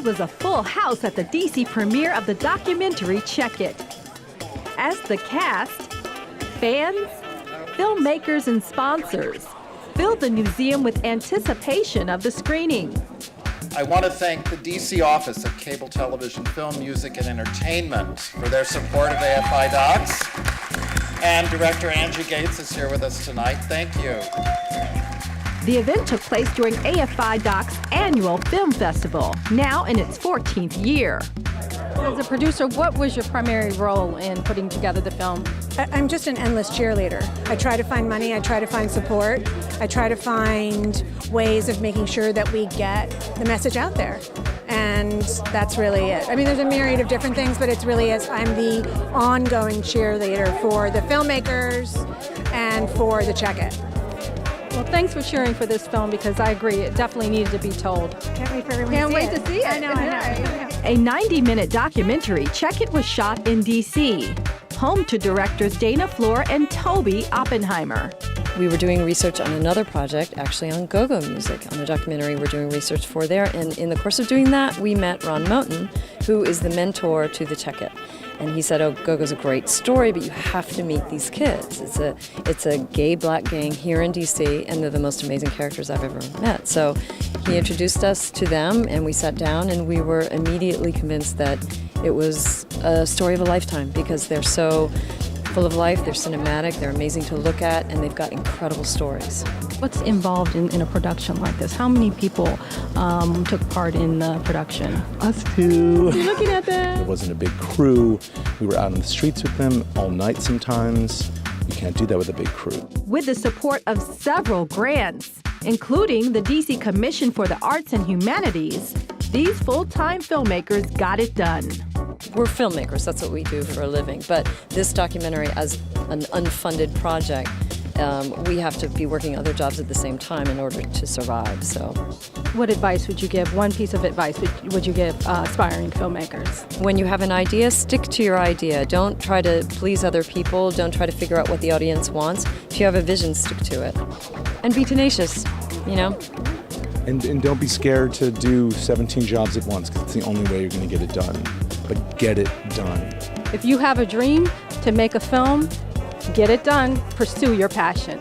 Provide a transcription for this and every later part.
was a full house at the DC premiere of the documentary Check It. As the cast, fans, filmmakers, and sponsors filled the museum with anticipation of the screening. I want to thank the DC office of Cable Television, Film, Music, and Entertainment for their support of AFI Docs. And Director Angie Gates is here with us tonight. Thank you. The event took place during AFI Doc's annual film festival, now in its 14th year. As a producer, what was your primary role in putting together the film? I'm just an endless cheerleader. I try to find money, I try to find support, I try to find ways of making sure that we get the message out there. And that's really it. I mean, there's a myriad of different things, but it's really I'm the ongoing cheerleader for the filmmakers and for the Check It. Well, thanks for cheering for this film, because I agree, it definitely needed to be told. Can't wait for everyone Can't to wait see it. to see it. I know. A 90-minute documentary, Check It, was shot in D.C., home to directors Dana Floor and Toby Oppenheimer. We were doing research on another project, actually on go-go music, on a documentary we're doing research for there. And in the course of doing that, we met Ron Moten, who is the mentor to the Check It. And he said, oh, Go-Go's a great story, but you have to meet these kids. It's a gay black gang here in D.C., and they're the most amazing characters I've ever met. So he introduced us to them, and we sat down, and we were immediately convinced that it was a story of a lifetime, because they're so full of life, they're cinematic, they're amazing to look at, and they've got incredible stories. What's involved in a production like this? How many people took part in the production? Us two. You're looking at that. It wasn't a big crew. We were out on the streets with them all night sometimes. You can't do that with a big crew. With the support of several grants, including the DC Commission for the Arts and Humanities, these full-time filmmakers got it done. We're filmmakers, that's what we do for a living. But this documentary, as an unfunded project, we have to be working other jobs at the same time in order to survive. So, What advice would you give, one piece of advice would you give aspiring filmmakers? when you have an idea, stick to your idea. Don't try to please other people. Don't try to figure out what the audience wants. If you have a vision, stick to it. And be tenacious, you know? And don't be scared to do 17 jobs at once, because it's the only way you're going to get it done. But get it done. If you have a dream to make a film, get it done. Pursue your passion.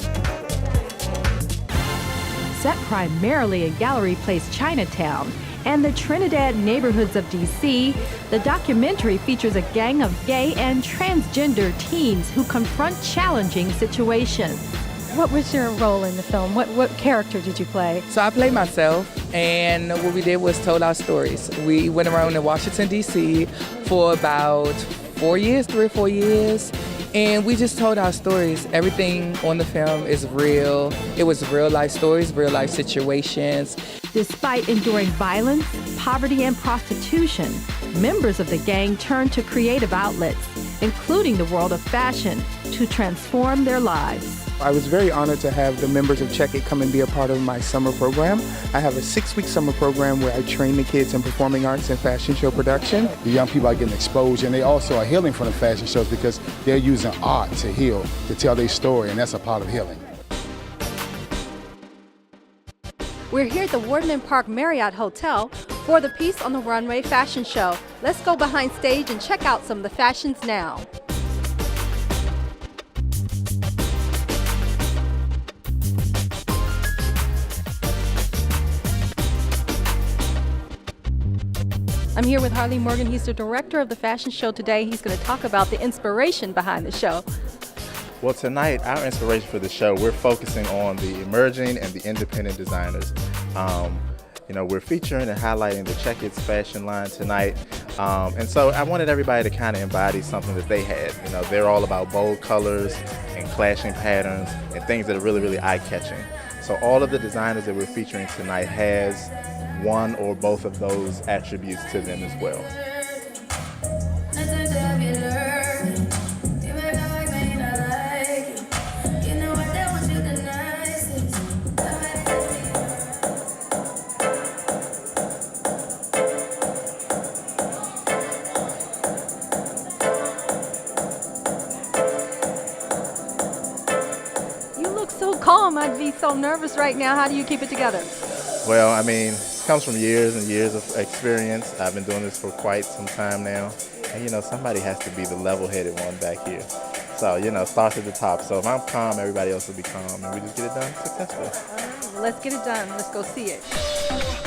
Set primarily in Gallery Place, Chinatown, and the Trinidad neighborhoods of D.C., the documentary features a gang of gay and transgender teens who confront challenging situations. What was your role in the film? What character did you play? So I played myself, and what we did was told our stories. We went around in Washington, D.C. for about 3 or 4 years, and we just told our stories. Everything on the film is real. It was real life stories, real life situations. Despite enduring violence, poverty, and prostitution, members of the gang turned to creative outlets, including the world of fashion, to transform their lives. I was very honored to have the members of Check It come and be a part of my summer program. I have a 6-week summer program where I train the kids in performing arts and fashion show production. The young people are getting exposure, and they also are healing from the fashion shows because they're using art to heal, to tell their story, and that's a part of healing. We're here at the Wardman Park Marriott Hotel for the Piece on the Runway fashion show. Let's go behind stage and check out some of the fashions now. I'm here with Harley Morgan. He's the director of the fashion show today. He's going to talk about the inspiration behind the show. Well, tonight, our inspiration for the show, we're focusing on the emerging and the independent designers. We're featuring and highlighting the Check It's fashion line tonight. And so I wanted everybody to kind of embody something that they had. They're all about bold colors and clashing patterns and things that are really, really eye-catching. So all of the designers that we're featuring tonight has one or both of those attributes to them as well. You look so calm. I'd be so nervous right now. How do you keep it together? Well, comes from years and years of experience. I've been doing this for quite some time now. And, you know, somebody has to be the level-headed one back here. So, you know, starts at the top. So if I'm calm, everybody else will be calm, and we just get it done successfully. Let's get it done. Let's go see it.